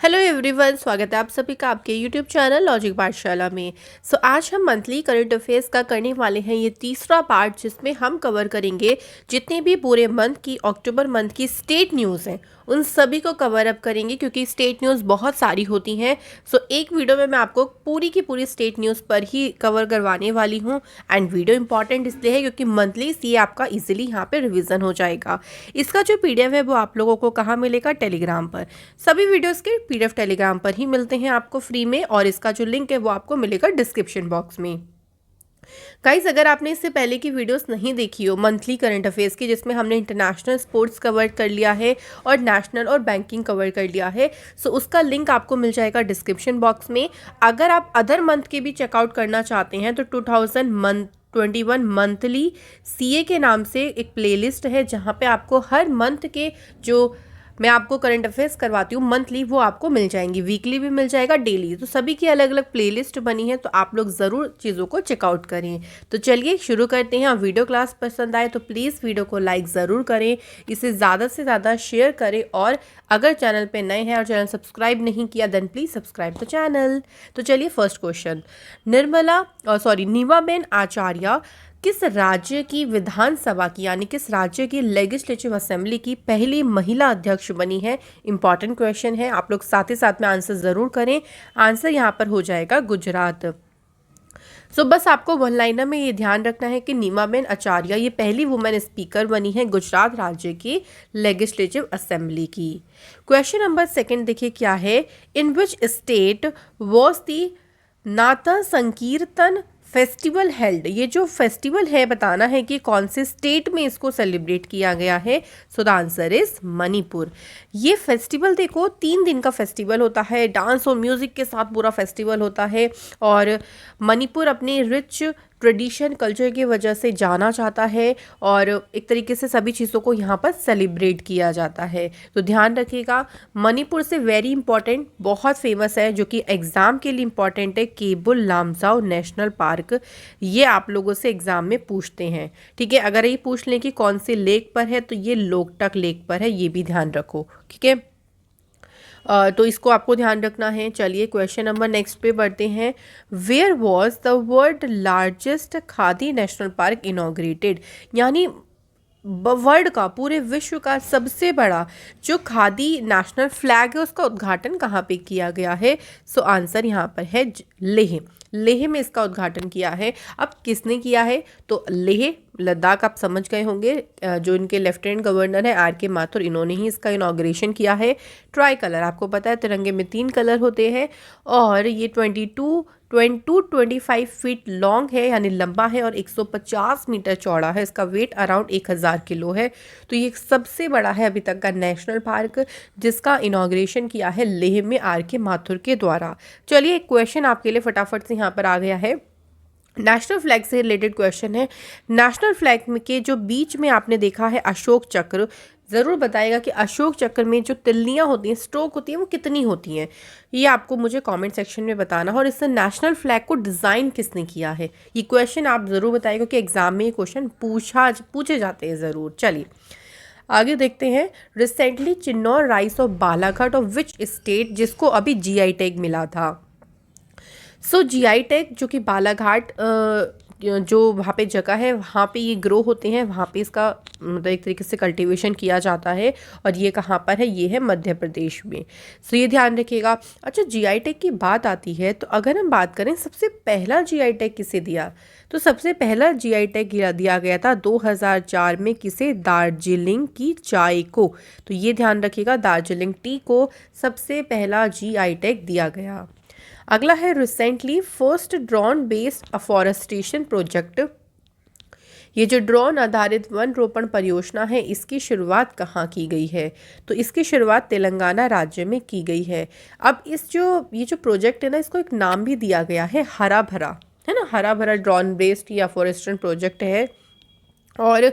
Hello everyone, स्वागत है आप सभी का आपके यूट्यूब चैनल लॉजिक पाठशाला में। आज हम मंथली करंट अफेयर्स का करने वाले हैं ये तीसरा पार्ट, जिसमें हम कवर करेंगे जितने भी पूरे मंथ की अक्टूबर मंथ की स्टेट न्यूज़ हैं उन सभी को कवर अप करेंगे, क्योंकि स्टेट न्यूज़ बहुत सारी होती हैं। एक वीडियो में मैं आपको पूरी की पूरी स्टेट न्यूज़ पर ही कवर करवाने वाली हूँ। एंड वीडियो इंपॉर्टेंट इसलिए है क्योंकि मंथली ये आपका इजीली यहाँ पे रिवीजन हो जाएगा। इसका जो पीडीएफ है वो आप लोगों को कहाँ मिलेगा? टेलीग्राम पर। सभी वीडियोस के पीडीएफ टेलीग्राम पर ही मिलते हैं आपको फ्री में, और इसका जो लिंक है वो आपको मिलेगा डिस्क्रिप्शन बॉक्स में। गाइस, अगर आपने इससे पहले की वीडियोस नहीं देखी हो मंथली करंट अफेयर्स की, जिसमें हमने इंटरनेशनल स्पोर्ट्स कवर कर लिया है और नेशनल और बैंकिंग कवर कर लिया है, उसका लिंक आपको मिल जाएगा डिस्क्रिप्शन बॉक्स में। अगर आप अदर मंथ के भी चेकआउट करना चाहते हैं तो 2021 मंथली सीए के नाम से एक प्लेलिस्ट है, जहाँ पे आपको हर मंथ के जो मैं आपको करंट अफेयर्स करवाती हूँ मंथली, वो आपको मिल जाएंगी। वीकली भी मिल जाएगा, डेली। तो सभी की अलग अलग प्लेलिस्ट बनी है, तो आप लोग ज़रूर चीज़ों को चेकआउट करें। तो चलिए शुरू करते हैं। वीडियो क्लास पसंद आए तो प्लीज़ वीडियो को लाइक ज़रूर करें, इसे ज़्यादा से ज़्यादा शेयर करें, और अगर चैनल पे नए हैं और चैनल सब्सक्राइब नहीं किया then please subscribe the channel. तो चलिए फर्स्ट क्वेश्चन, नीमाबेन आचार्य किस राज्य की विधानसभा की, यानी किस राज्य की लेजिस्लेटिव असेंबली की पहली महिला अध्यक्ष बनी है? इंपॉर्टेंट क्वेश्चन है, आप लोग साथ ही साथ में आंसर ज़रूर करें। आंसर यहाँ पर हो जाएगा गुजरात। बस आपको वन लाइनर में ये ध्यान रखना है कि नीमाबेन आचार्य ये पहली वुमेन स्पीकर बनी है गुजरात राज्य की लेजिस्लेटिव असेंबली की। क्वेश्चन नंबर सेकंड देखिए क्या है, इन विच स्टेट वॉज दी नाता संकीर्तन फेस्टिवल हेल्ड? ये जो फेस्टिवल है बताना है कि कौन से स्टेट में इसको सेलिब्रेट किया गया है। The answer is Manipur. ये फेस्टिवल देखो 3 दिन का फेस्टिवल होता है, डांस और म्यूजिक के साथ पूरा फेस्टिवल होता है, और मणिपुर अपनी रिच ट्रेडिशन कल्चर की वजह से जाना जाता है, और एक तरीके से सभी चीज़ों को यहाँ पर सेलिब्रेट किया जाता है। तो ध्यान रखिएगा, मणिपुर से वेरी इंपॉर्टेंट बहुत फेमस है, जो कि एग्ज़ाम के लिए इंपॉर्टेंट है, केबुल लामजाओ नेशनल पार्क। ये आप लोगों से एग्ज़ाम में पूछते हैं, ठीक है। अगर ये पूछ लें कि कौन से लेक पर है, तो ये लोकटक लेक पर है, ये भी ध्यान रखो, ठीक है। तो इसको आपको ध्यान रखना है। चलिए क्वेश्चन नंबर नेक्स्ट पे बढ़ते हैं। Where was the world largest khadi national park inaugurated? यानी वर्ल्ड का, पूरे विश्व का सबसे बड़ा जो खादी नेशनल फ्लैग है उसका उद्घाटन कहाँ पे किया गया है? आंसर यहाँ पर है लेह। लेह में इसका उद्घाटन किया है। अब किसने किया है? तो लेह लद्दाख आप समझ गए होंगे, जो इनके लेफ्टिनेंट गवर्नर है आर के माथुर, इन्होंने ही इसका इनॉग्रेशन किया है। ट्राई कलर आपको पता है, तिरंगे में 3 कलर होते हैं, और ये 25 फीट लॉन्ग है, यानी लंबा है, और 150 मीटर चौड़ा है। इसका वेट अराउंड 1000 किलो है। तो ये सबसे बड़ा है अभी तक का नेशनल पार्क, जिसका इनॉग्रेशन किया है लेह में आर के माथुर के द्वारा। चलिए एक क्वेश्चन आपके लिए फटाफट से यहाँ पर आ गया है, नेशनल फ्लैग से रिलेटेड क्वेश्चन है। नेशनल फ्लैग के जो बीच में आपने देखा है अशोक चक्र, ज़रूर बताएगा कि अशोक चक्र में जो तिल्लियाँ होती हैं, स्ट्रोक होती हैं, वो कितनी होती हैं? ये आपको मुझे कमेंट सेक्शन में बताना। और इससे नेशनल फ्लैग को डिज़ाइन किसने किया है, ये क्वेश्चन आप ज़रूर बताइएगा, क्योंकि एग्जाम में ये क्वेश्चन पूछे जाते हैं ज़रूर। चलिए आगे देखते हैं। Recently Chinnor rice of Balaghat of which state, जिसको अभी जीआई टैग मिला था? जीआई टैग जो कि बालाघाट जो वहाँ पे जगह है, वहाँ पे ये ग्रो होते हैं, वहाँ पे इसका मतलब एक तरीके से कल्टीवेशन किया जाता है, और ये कहाँ पर है? ये है मध्य प्रदेश में। ये ध्यान रखिएगा। अच्छा, जीआई टैग की बात आती है, तो अगर हम बात करें सबसे पहला जीआई टैग किसे दिया, तो सबसे पहला जीआई टैग दिया गया था 2004 में। किसे? दार्जिलिंग की चाय को। तो ये ध्यान रखिएगा, दार्जिलिंग टी को सबसे पहला जीआई टैग दिया गया। अगला है recently first drone based afforestation project. ये जो ड्रोन आधारित वन रोपण परियोजना है, इसकी शुरुआत कहाँ की गई है? तो इसकी शुरुआत तेलंगाना राज्य में की गई है। अब ये जो प्रोजेक्ट है ना, इसको एक नाम भी दिया गया है, हरा भरा, है ना। हरा भरा ड्रोन बेस्ड या अफॉरेस्टेशन प्रोजेक्ट है, और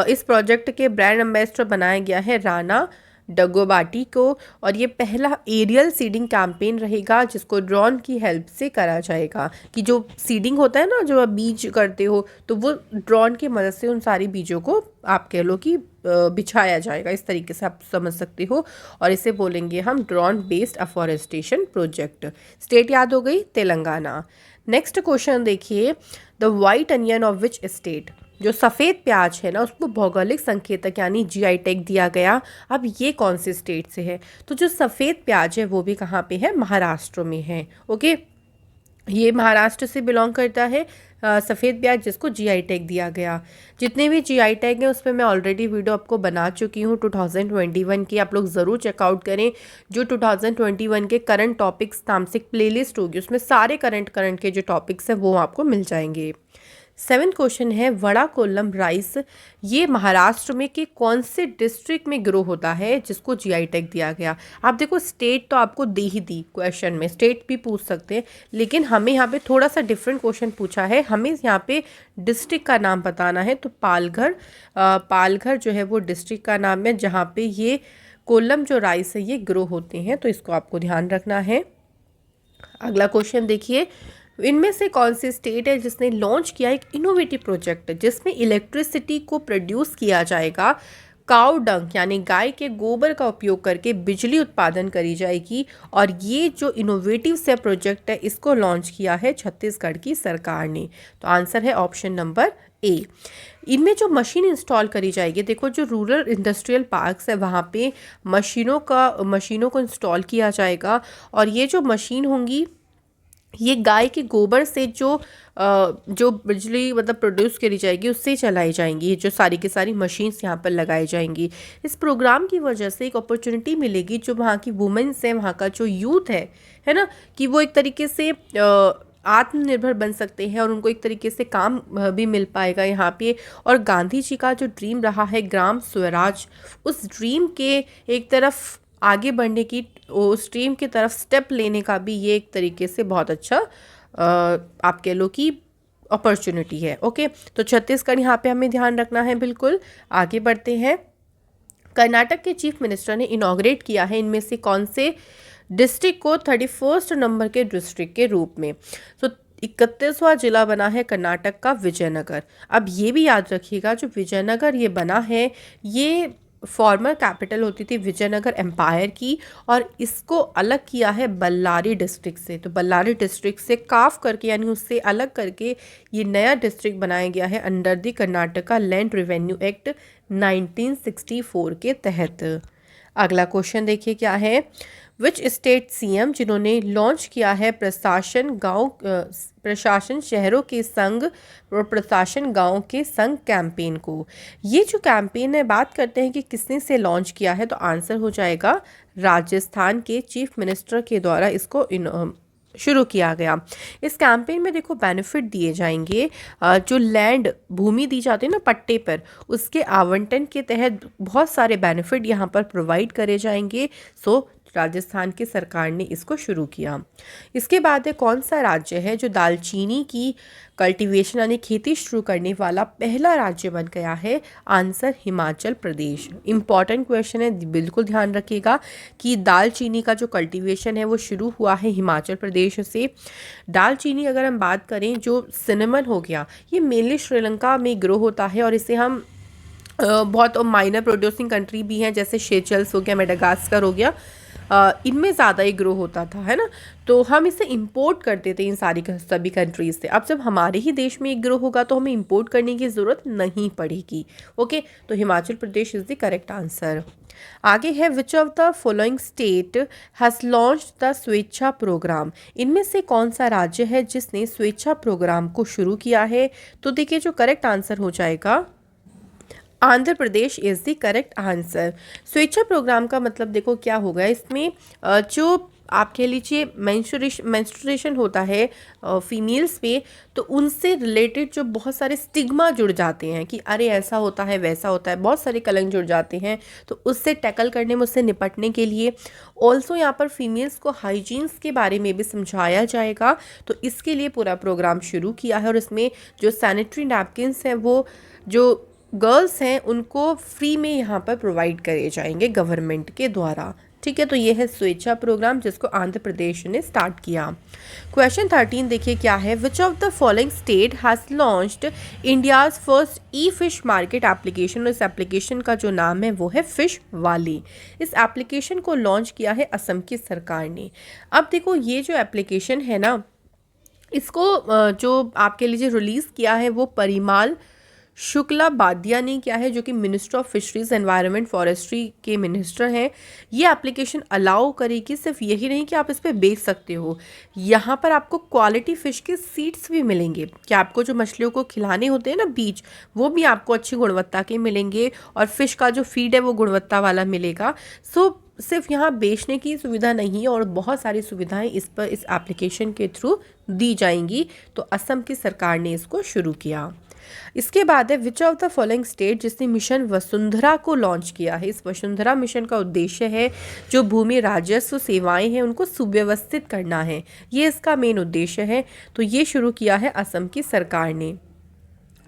इस प्रोजेक्ट के ब्रांड एम्बेसडर बनाया गया है राणा डगोबाटी को। और ये पहला एरियल सीडिंग कैंपेन रहेगा जिसको ड्रोन की हेल्प से करा जाएगा, कि जो सीडिंग होता है ना, जो आप बीज करते हो, तो वो ड्रोन की मदद से उन सारी बीजों को आप कह लो कि बिछाया जाएगा। इस तरीके से आप समझ सकते हो। और इसे बोलेंगे हम drone based afforestation project. State याद हो गई, तेलंगाना। नेक्स्ट क्वेश्चन देखिए, the white onion of which state, जो सफ़ेद प्याज है ना उसको भौगोलिक संकेतक यानी जीआई टैग दिया गया। अब ये कौन से स्टेट से है? तो जो सफ़ेद प्याज है वो भी कहाँ पे है? महाराष्ट्र में है। ओके, ये महाराष्ट्र से बिलोंग करता है सफ़ेद प्याज, जिसको जीआई टैग दिया गया। जितने भी जीआई टैग हैं उस पर मैं ऑलरेडी वीडियो आपको बना चुकी हूँ 2021 की, आप लोग ज़रूर चेकआउट करें। जो 2021 के करंट टॉपिक्स नाम से एक प्लेलिस्ट होगी, उसमें सारे करंट के जो टॉपिक्स हैं वो आपको मिल जाएंगे। 7th क्वेश्चन है, वड़ा कोल्लम राइस, ये महाराष्ट्र में के कौन से डिस्ट्रिक्ट में ग्रो होता है जिसको जीआई टैग दिया गया? आप देखो स्टेट तो आपको दे ही दी, क्वेश्चन में स्टेट भी पूछ सकते हैं, लेकिन हमें यहाँ पे थोड़ा सा डिफरेंट क्वेश्चन पूछा है। हमें यहाँ पे डिस्ट्रिक्ट का नाम बताना है, तो पालघर, पालघर जो है वो डिस्ट्रिक्ट का नाम है जहाँ पे ये कोल्लम जो राइस है ये ग्रो होते हैं, तो इसको आपको ध्यान रखना है। अगला क्वेश्चन देखिए, इनमें से कौन सी स्टेट है जिसने लॉन्च किया एक इनोवेटिव प्रोजेक्ट जिसमें इलेक्ट्रिसिटी को प्रोड्यूस किया जाएगा, काउ डंग यानी गाय के गोबर का उपयोग करके बिजली उत्पादन करी जाएगी। और ये जो इनोवेटिव से प्रोजेक्ट है इसको लॉन्च किया है छत्तीसगढ़ की सरकार ने। तो आंसर है ऑप्शन नंबर ए। इनमें जो मशीन इंस्टॉल करी जाएगी, देखो जो रूरल इंडस्ट्रियल पार्क्स है वहाँ पे मशीनों को इंस्टॉल किया जाएगा। और ये जो मशीन होंगी ये गाय के गोबर से जो बिजली मतलब प्रोड्यूस करी जाएगी उससे चलाई जाएंगी। ये जो सारी की सारी मशीन्स यहाँ पर लगाई जाएंगी। इस प्रोग्राम की वजह से एक अपॉर्चुनिटी मिलेगी जो वहाँ की वुमेन्स है, वहाँ का जो यूथ है ना, कि वो एक तरीके से आत्मनिर्भर बन सकते हैं और उनको एक तरीके से काम भी मिल पाएगा यहाँ पे। और गांधी जी का जो ड्रीम रहा है ग्राम स्वराज, उस ड्रीम के एक तरफ आगे बढ़ने की, उस ड्रीम की तरफ स्टेप लेने का भी ये एक तरीके से बहुत अच्छा आप कह लो कि अपॉर्चुनिटी है। ओके, तो छत्तीसगढ़ यहाँ पे हमें ध्यान रखना है। बिल्कुल आगे बढ़ते हैं। कर्नाटक के चीफ मिनिस्टर ने इनॉग्रेट किया है इनमें से कौन से डिस्ट्रिक्ट को 31 नंबर के डिस्ट्रिक्ट के रूप में? तो 31वां जिला बना है कर्नाटक का विजयनगर। अब ये भी याद रखिएगा जो विजयनगर ये बना है ये फॉर्मर कैपिटल होती थी विजयनगर एम्पायर की, और इसको अलग किया है बल्लारी डिस्ट्रिक्ट से। तो बल्लारी डिस्ट्रिक्ट से काफ करके यानी उससे अलग करके ये नया डिस्ट्रिक्ट बनाया गया है under the Karnataka land revenue act 1964 के तहत। अगला क्वेश्चन देखिए क्या है, विच स्टेट सीएम जिन्होंने लॉन्च किया है प्रशासन शहरों के संग और प्रशासन गांव के संग कैंपेन को? ये जो कैंपेन है बात करते हैं कि किसने से लॉन्च किया है, तो आंसर हो जाएगा राजस्थान के चीफ मिनिस्टर के द्वारा इसको शुरू किया गया। इस कैंपेन में देखो बेनिफिट दिए जाएंगे, जो लैंड भूमि दी जाती है ना पट्टे पर, उसके आवंटन के तहत बहुत सारे बेनिफिट यहाँ पर प्रोवाइड करे जाएंगे। सो राजस्थान की सरकार ने इसको शुरू किया। इसके बाद है कौन सा राज्य है जो दालचीनी की कल्टीवेशन यानी खेती शुरू करने वाला पहला राज्य बन गया है? Answer Himachal Pradesh. Important question है, बिल्कुल ध्यान रखिएगा कि दालचीनी का जो कल्टीवेशन है वो शुरू हुआ है हिमाचल प्रदेश से। दालचीनी अगर हम बात करें, जो सिनेमन हो गया ये मेनली श्रीलंका में ग्रो होता है, और इसे हम बहुत माइनर प्रोड्यूसिंग कंट्री भी हैं जैसे शेचल्स हो गया, मेडागास्कर हो गया, इनमें ज़्यादा ही ग्रो होता था, है ना। तो हम इसे इंपोर्ट करते थे इन सभी कंट्रीज से। अब जब हमारे ही देश में ग्रो होगा तो हमें इंपोर्ट करने की ज़रूरत नहीं पड़ेगी। ओके, तो Himachal Pradesh is the correct answer. आगे है which of the following state has launch the स्वेच्छा प्रोग्राम? इनमें से कौन सा राज्य है जिसने स्वेच्छा प्रोग्राम को शुरू किया है? तो देखिए जो करेक्ट आंसर हो जाएगा Andhra Pradesh is the correct answer. स्वेच्छा प्रोग्राम का मतलब देखो क्या होगा, इसमें जो आप कह लीजिए मेंस्ट्रुएशन होता है फीमेल्स पे, तो उनसे रिलेटेड जो बहुत सारे स्टिग्मा जुड़ जाते हैं कि अरे ऐसा होता है वैसा होता है, बहुत सारे कलंक जुड़ जाते हैं, तो उससे टैकल करने में, उससे निपटने के लिए ऑल्सो यहाँ पर फीमेल्स को हाइजीन्स के बारे में भी समझाया जाएगा। तो इसके लिए पूरा प्रोग्राम शुरू किया है, और इसमें जो सैनिटरी नैपकिन्स हैं वो जो गर्ल्स हैं उनको फ्री में यहाँ पर प्रोवाइड करे जाएंगे गवर्नमेंट के द्वारा। ठीक है, तो ये है स्वेच्छा प्रोग्राम जिसको आंध्र प्रदेश ने स्टार्ट किया। क्वेश्चन 13 देखिए क्या है, which of the following state has launched India's first E fish market application. इस एप्लीकेशन का जो नाम है वो है फिश वाली। इस एप्लीकेशन को लॉन्च किया है असम की सरकार ने। अब देखो ये जो एप्लीकेशन है ना, इसको जो आपके लिए रिलीज़ किया है वो परिमाल शुक्ला बादिया ने क्या है, जो कि minister of fisheries environment forestry के मिनिस्टर हैं। ये एप्लीकेशन अलाउ करेगी, सिर्फ यही नहीं कि आप इस पर बेच सकते हो, यहाँ पर आपको क्वालिटी फ़िश के सीड्स भी मिलेंगे कि आपको जो मछलियों को खिलाने होते हैं ना बीज, वो भी आपको अच्छी गुणवत्ता के मिलेंगे और फिश का जो फीड है वो गुणवत्ता वाला मिलेगा। सिर्फ यहाँ बेचने की सुविधा नहीं है और बहुत सारी सुविधाएं इस एप्लीकेशन के थ्रू दी जाएंगी। तो असम की सरकार ने इसको शुरू किया। इसके बाद है which of the following state जिसने मिशन वसुंधरा को लॉन्च किया है। इस वसुंधरा मिशन का उद्देश्य है जो भूमि राजस्व सेवाएं हैं उनको सुव्यवस्थित करना है, ये इसका मेन उद्देश्य है। तो ये शुरू किया है असम की सरकार ने।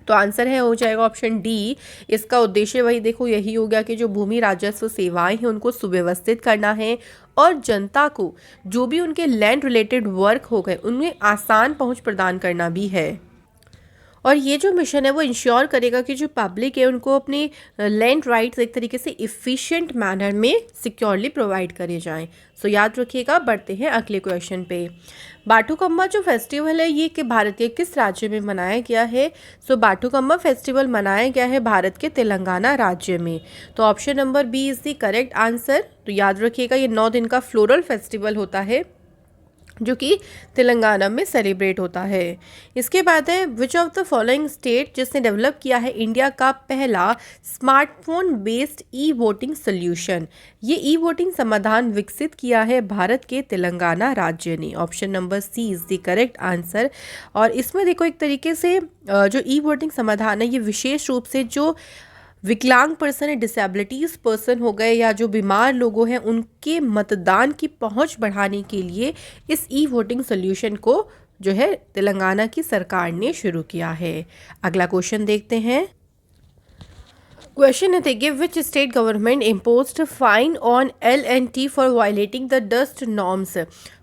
तो आंसर है हो जाएगा ऑप्शन डी। इसका उद्देश्य वही देखो यही हो गया कि जो भूमि राजस्व सेवाएं हैं उनको सुव्यवस्थित करना है और जनता को जो भी उनके लैंड रिलेटेड वर्क हो गए उनमें आसान पहुंच प्रदान करना भी है। और ये जो मिशन है वो इंश्योर करेगा कि जो पब्लिक है उनको अपने लैंड राइट्स एक तरीके से इफ़िशिएंट मैनर में सिक्योरली प्रोवाइड करे जाएं। सो याद रखिएगा। बढ़ते हैं अगले क्वेश्चन पे। बाथुकम्मा जो फेस्टिवल है ये कि भारत के किस राज्य में मनाया गया है। सो बाथुकम्मा फेस्टिवल मनाया गया है भारत के तेलंगाना राज्य में। तो option number B is the correct answer. तो याद रखिएगा ये 9 दिन का फ्लोरल फेस्टिवल होता है जो कि तेलंगाना में सेलिब्रेट होता है। इसके बाद है which of the following state जिसने डेवलप किया है इंडिया का पहला smartphone based e voting solution. ये ई वोटिंग समाधान विकसित किया है भारत के तेलंगाना राज्य ने। Option number C is the correct answer. और इसमें देखो एक तरीके से जो ई वोटिंग समाधान है ये विशेष रूप से जो विकलांग पर्सन है, डिसेबिलिटीज़ पर्सन हो गए या जो बीमार लोगों हैं उनके मतदान की पहुंच बढ़ाने के लिए इस ई वोटिंग सोल्यूशन को जो है तेलंगाना की सरकार ने शुरू किया है। अगला क्वेश्चन देखते हैं। क्वेश्चन है देखिए which state government imposed fine on L&T for violating the dust norms.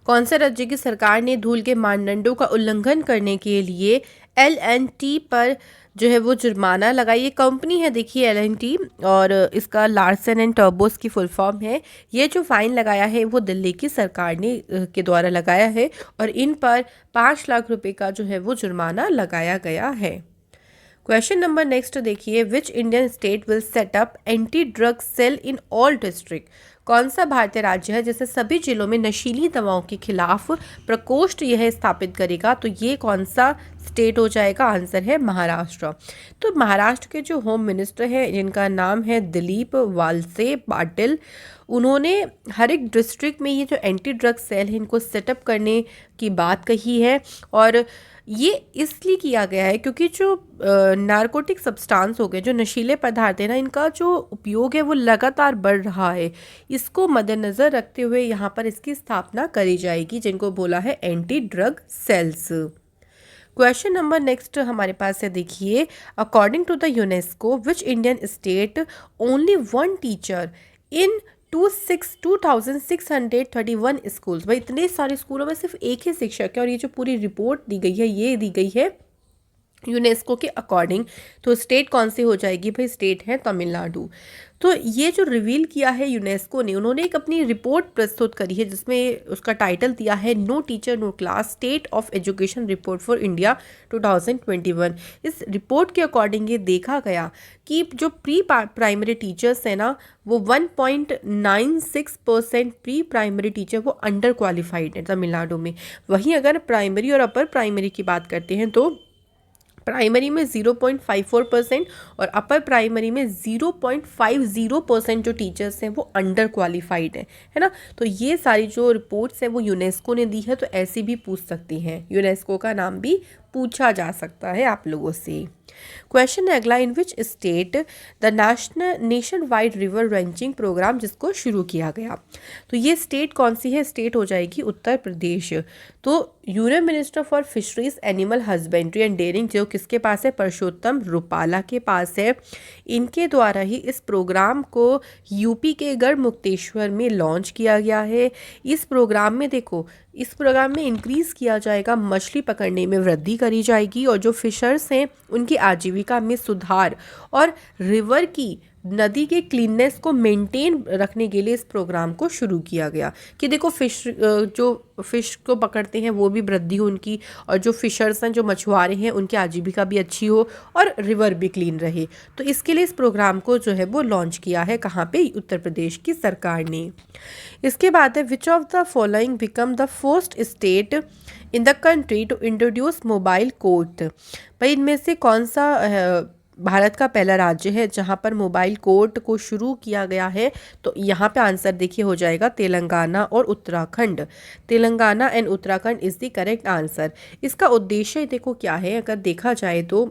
कौन से राज्य की सरकार ने धूल के मानदंडों का उल्लंघन करने के लिए L&T पर जो है वो जुर्माना लगाई। ये कंपनी है देखिए L&T और इसका लार्सन एंड टर्बो की फुल फॉर्म है। ये जो फाइन लगाया है वो दिल्ली की सरकार ने के द्वारा लगाया है और इन पर 5 लाख रुपए का जो है वो जुर्माना लगाया गया है। क्वेश्चन नंबर नेक्स्ट देखिए which Indian state will set up anti drug cell in all district. कौन सा भारतीय राज्य है जिसे सभी जिलों में नशीली दवाओं के खिलाफ प्रकोष्ठ यह स्थापित करेगा। तो ये कौन सा स्टेट हो जाएगा। आंसर है महाराष्ट्र। तो महाराष्ट्र के जो होम मिनिस्टर हैं जिनका नाम है दिलीप वालसे पाटिल, उन्होंने हर एक डिस्ट्रिक्ट में ये जो एंटी ड्रग सेल है इनको सेटअप करने की बात कही है। और ये इसलिए किया गया है क्योंकि जो नारकोटिक सब्सटेंस हो गए, जो नशीले पदार्थ है ना, इनका जो उपयोग है वो लगातार बढ़ रहा है। इसको मद्देनज़र रखते हुए यहाँ पर इसकी स्थापना करी जाएगी जिनको बोला है anti drug cells. Question number next हमारे पास है देखिए according to the UNESCO which Indian state only one teacher in 2631 schools. भाई इतने सारे स्कूलों में सिर्फ एक ही शिक्षक है और ये जो पूरी रिपोर्ट दी गई है ये दी गई है यूनेस्को के अकॉर्डिंग। तो स्टेट कौन सी हो जाएगी भाई, स्टेट है तमिलनाडु। तो ये जो रिवील किया है यूनेस्को ने, उन्होंने एक अपनी रिपोर्ट प्रस्तुत करी है जिसमें उसका टाइटल दिया है no teacher no class state of education report for India 2021। इस रिपोर्ट के अकॉर्डिंग ये देखा गया कि जो प्री प्राइमरी टीचर्स हैं ना वो 1.96% प्री प्राइमरी टीचर वो अंडर क्वालिफाइड है तमिलनाडु में। वहीं अगर प्राइमरी और अपर प्राइमरी की बात करते हैं तो प्राइमरी में 0.54% और अपर प्राइमरी में 0.50% जो टीचर्स हैं वो अंडर क्वालिफाइड है ना। तो ये सारी जो रिपोर्ट्स हैं वो यूनेस्को ने दी है, तो ऐसी भी पूछ सकती हैं, यूनेस्को का नाम भी पूछा जा सकता है आप लोगों से। क्वेश्चन है अगला, in which state the nation wide river ranching programme जिसको शुरू किया गया। तो ये स्टेट कौन सी है? स्टेट हो जाएगी उत्तर प्रदेश। तो union minister for fisheries animal husbandry and dairying जो किसके पास है? परषोत्तम रुपाला के पास है। इनके द्वारा ही इस प्रोग्राम को यूपी के गढ़मुक्तेश्वर में लॉन्च किया गया है। इस प्रोग्राम में देखो, इस प्रोग्राम में इंक्रीज़ किया जाएगा, मछली पकड़ने में वृद्धि करी जाएगी और जो फिशर्स हैं उनकी आजीविका में सुधार और रिवर की नदी के क्लीननेस को मेंटेन रखने के लिए इस प्रोग्राम को शुरू किया गया कि देखो जो फिश को पकड़ते हैं वो भी वृद्धि हो उनकी, और जो फिशर्स हैं, जो मछुआरे हैं, उनकी आजीविका भी अच्छी हो और रिवर भी क्लीन रहे। तो इसके लिए इस प्रोग्राम को जो है वो लॉन्च किया है कहाँ पे? उत्तर प्रदेश की सरकार ने। इसके बाद है which of the following become the first state in the country to introduce mobile court. भाई इनमें से कौन सा भारत का पहला राज्य है जहां पर मोबाइल कोर्ट को शुरू किया गया है? तो यहाँ पे आंसर देखिए हो जाएगा तेलंगाना और Uttarakhand. Telangana and Uttarakhand is the correct answer. इसका उद्देश्य देखो क्या है, अगर देखा जाए तो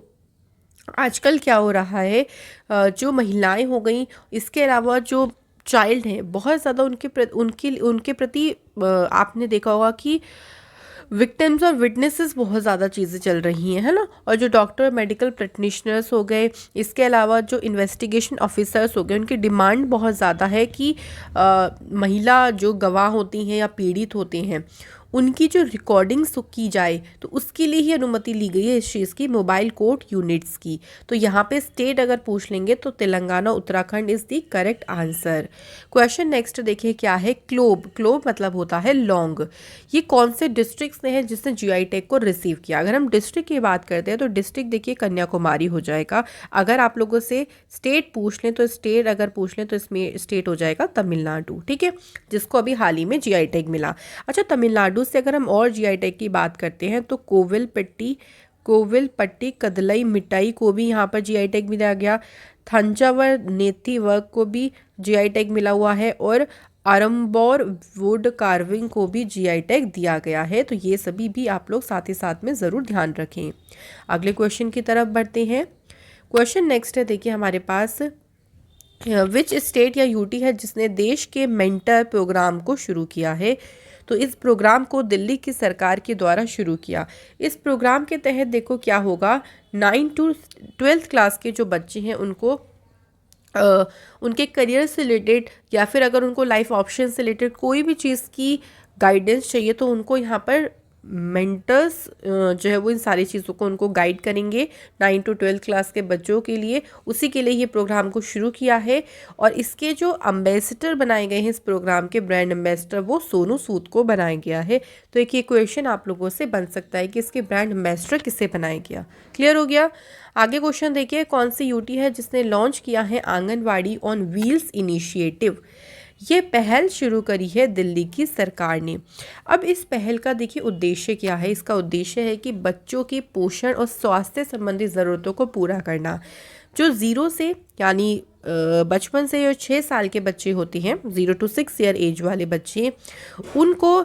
आजकल क्या हो रहा है, जो महिलाएं हो गई, इसके अलावा जो चाइल्ड हैं बहुत ज़्यादा उनके प्रति आपने देखा होगा कि विक्टिम्स और विटनेसेस बहुत ज़्यादा चीज़ें चल रही हैं, है ना। और जो डॉक्टर, मेडिकल प्रैक्टिशनर्स हो गए, इसके अलावा जो इन्वेस्टिगेशन ऑफिसर्स हो गए, उनकी डिमांड बहुत ज़्यादा है कि महिला जो गवाह होती हैं या पीड़ित होते हैं उनकी जो रिकॉर्डिंग्स की जाए, तो उसके लिए ही अनुमति ली गई है इस चीज़ की, मोबाइल कोर्ट यूनिट्स की। तो यहाँ पे स्टेट अगर पूछ लेंगे तो Telangana Uttarakhand is the correct answer. Question next देखिए क्या है, क्लोब। क्लोब मतलब होता है लौंग। ये कौन से डिस्ट्रिक्ट्स ने है जिसने जीआई टैग को रिसीव किया? अगर हम डिस्ट्रिक्ट की बात करते हैं तो डिस्ट्रिक्ट देखिए कन्याकुमारी हो जाएगा। अगर आप लोगों से स्टेट पूछ लें तो स्टेट अगर पूछ लें तो इसमें स्टेट हो जाएगा तमिलनाडु, ठीक है, जिसको अभी हाल ही में जीआई टैग मिला। अच्छा, तमिलनाडु से अगर हम और जीआई टैग की बात करते हैं तो कोविलपट्टी कदलई मिठाई को भी यहाँ पर जीआई टैग मिला गया। थंजावर नेती वर्क को भी जीआई टैग मिला हुआ है और आरंबोर वुड कार्विंग को भी जीआई टैग दिया गया है। तो ये सभी भी आप लोग साथ ही साथ में ज़रूर ध्यान रखें। अगले क्वेश्चन की तरफ बढ़ते हैं। क्वेश्चन नेक्स्ट है देखिए हमारे पास, विच स्टेट या यूटी है जिसने देश के मेंटर प्रोग्राम को शुरू किया है? तो इस प्रोग्राम को दिल्ली की सरकार के द्वारा शुरू किया। इस प्रोग्राम के तहत देखो क्या होगा, 9 to 12th क्लास के जो बच्चे हैं उनको उनके करियर से रिलेटेड या फिर अगर उनको लाइफ ऑप्शन से रिलेटेड कोई भी चीज़ की गाइडेंस चाहिए तो उनको यहाँ पर मेंटर्स जो है वो इन सारी चीज़ों को उनको गाइड करेंगे 9 to 12th क्लास के बच्चों के लिए। उसी के लिए ये प्रोग्राम को शुरू किया है और इसके जो एम्बेसडर बनाए गए हैं इस प्रोग्राम के, ब्रांड एम्बेसडर, वो सोनू सूद को बनाया गया है। तो एक ये क्वेश्चन आप लोगों से बन सकता है कि इसके ब्रांड एम्बेसडर किसे बनाया गया। क्लियर हो गया। आगे क्वेश्चन देखिए, कौन सी यूटी है जिसने लॉन्च किया है आंगनवाड़ी ऑन व्हील्स इनिशिएटिव? ये पहल शुरू करी है दिल्ली की सरकार ने। अब इस पहल का देखिए उद्देश्य क्या है। इसका उद्देश्य है कि बच्चों की पोषण और स्वास्थ्य संबंधी ज़रूरतों को पूरा करना। जो 0 से यानी बचपन से जो 6 साल के बच्चे होते हैं, 0 to 6 ईयर एज वाले बच्चे, उनको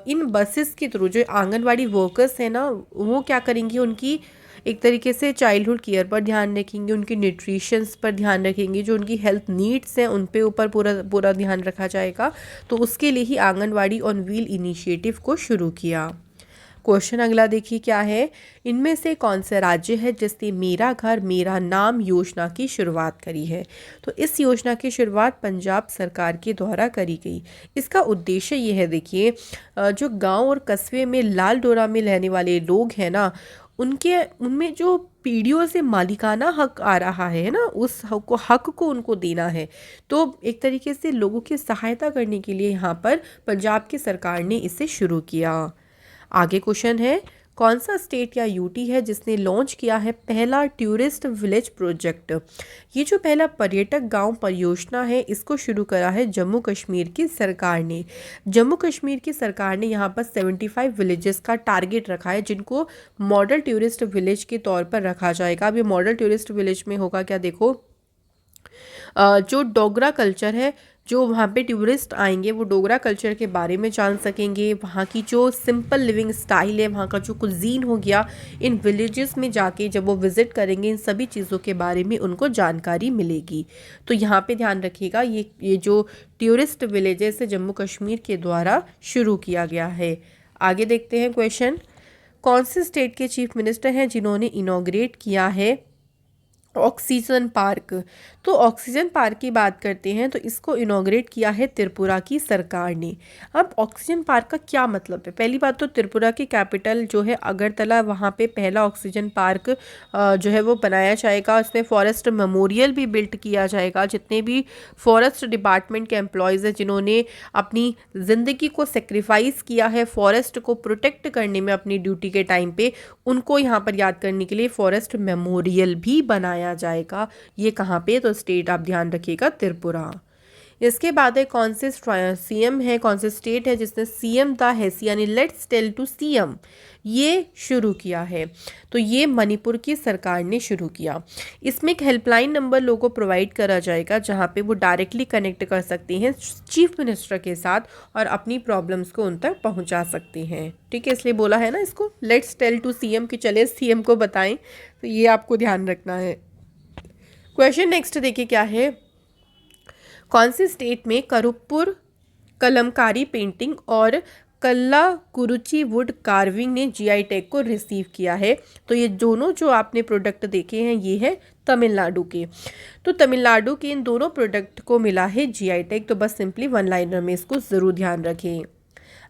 इन बसेस के थ्रू जो आंगनवाड़ी वर्कर्स हैं ना, वो क्या करेंगी, उनकी एक तरीके से चाइल्डहुड केयर पर ध्यान रखेंगे, उनकी न्यूट्रिशंस पर ध्यान रखेंगे, जो उनकी हेल्थ नीड्स हैं उन पे ऊपर पूरा ध्यान रखा जाएगा। तो उसके लिए ही आंगनवाड़ी ऑन व्हील इनिशिएटिव को शुरू किया। क्वेश्चन अगला देखिए क्या है, इनमें से कौन सा राज्य है जिसने मेरा घर मेरा नाम योजना की शुरुआत करी है? तो इस योजना की शुरुआत पंजाब सरकार के द्वारा करी गई। इसका उद्देश्य ये है देखिए, जो गांव और कस्बे में लाल डोरा में रहने वाले लोग हैं ना, उनमें जो पीढ़ियों से मालिकाना हक आ रहा है ना, उस हक को उनको देना है। तो एक तरीके से लोगों की सहायता करने के लिए यहाँ पर पंजाब की सरकार ने इसे शुरू किया। आगे क्वेश्चन है, कौन सा स्टेट या यूटी है जिसने लॉन्च किया है पहला टूरिस्ट विलेज प्रोजेक्ट? ये जो पहला पर्यटक गांव परियोजना है, इसको शुरू करा है जम्मू कश्मीर की सरकार ने। जम्मू कश्मीर की सरकार ने यहाँ पर 75 विलेजेस का टारगेट रखा है जिनको मॉडल टूरिस्ट विलेज के तौर पर रखा जाएगा। अब ये मॉडल टूरिस्ट विलेज में होगा क्या, देखो जो डोगरा कल्चर है, जो वहाँ पे टूरिस्ट आएंगे वो डोगरा कल्चर के बारे में जान सकेंगे, वहाँ की जो सिंपल लिविंग स्टाइल है, वहाँ का जो कुजीन हो गया, इन विलेजेस में जाके जब वो विज़िट करेंगे इन सभी चीज़ों के बारे में उनको जानकारी मिलेगी। तो यहाँ पे ध्यान रखिएगा, ये जो टूरिस्ट विलेजेस है जम्मू कश्मीर के द्वारा शुरू किया गया है। आगे देखते हैं क्वेश्चन, कौन से स्टेट के चीफ मिनिस्टर हैं जिन्होंने इनॉग्रेट किया है ऑक्सीजन पार्क? तो ऑक्सीजन पार्क की बात करते हैं तो इसको इनॉग्रेट किया है त्रिपुरा की सरकार ने। अब ऑक्सीजन पार्क का क्या मतलब है? पहली बात तो त्रिपुरा की कैपिटल जो है अगरतला, वहाँ पे पहला ऑक्सीजन पार्क जो है वो बनाया जाएगा। उसमें फॉरेस्ट मेमोरियल भी बिल्ट किया जाएगा। जितने भी फॉरेस्ट डिपार्टमेंट के एम्प्लॉयज़ हैं जिन्होंने अपनी ज़िंदगी को सेक्रीफाइस किया है फॉरेस्ट को प्रोटेक्ट करने में अपनी ड्यूटी के टाइम पे, उनको यहाँ पर याद करने के लिए फॉरेस्ट मेमोरियल भी बनाया जाएगा। ये कहाँ पे? तो स्टेट आप ध्यान रखिएगा, त्रिपुरा। इसके बाद है कौन से सीएम है, कौन से स्टेट है जिसने सीएम द हैसी यानी लेट्स टेल टू सीएम ये शुरू किया है? तो ये मणिपुर की सरकार ने शुरू किया। इसमें एक हेल्पलाइन नंबर लोगों को प्रोवाइड करा जाएगा जहाँ पे वो डायरेक्टली कनेक्ट कर सकते हैं चीफ मिनिस्टर के साथ और अपनी प्रॉब्लम्स को उन तक पहुँचा सकते हैं। ठीक है, इसलिए बोला है ना इसको लेट्स टेल टू सीएम कि चले सीएम को बताएं। तो ये आपको ध्यान रखना है। क्वेश्चन नेक्स्ट देखिए क्या है, कौन से स्टेट में करुपुर कलमकारी पेंटिंग और कल्ला कुरुची वुड कार्विंग ने जीआई टैग को रिसीव किया है? तो ये दोनों जो आपने प्रोडक्ट देखे हैं ये है तमिलनाडु के। तो तमिलनाडु के इन दोनों प्रोडक्ट को मिला है जीआई टैग। तो बस सिंपली वन लाइनर में इसको ज़रूर ध्यान रखें।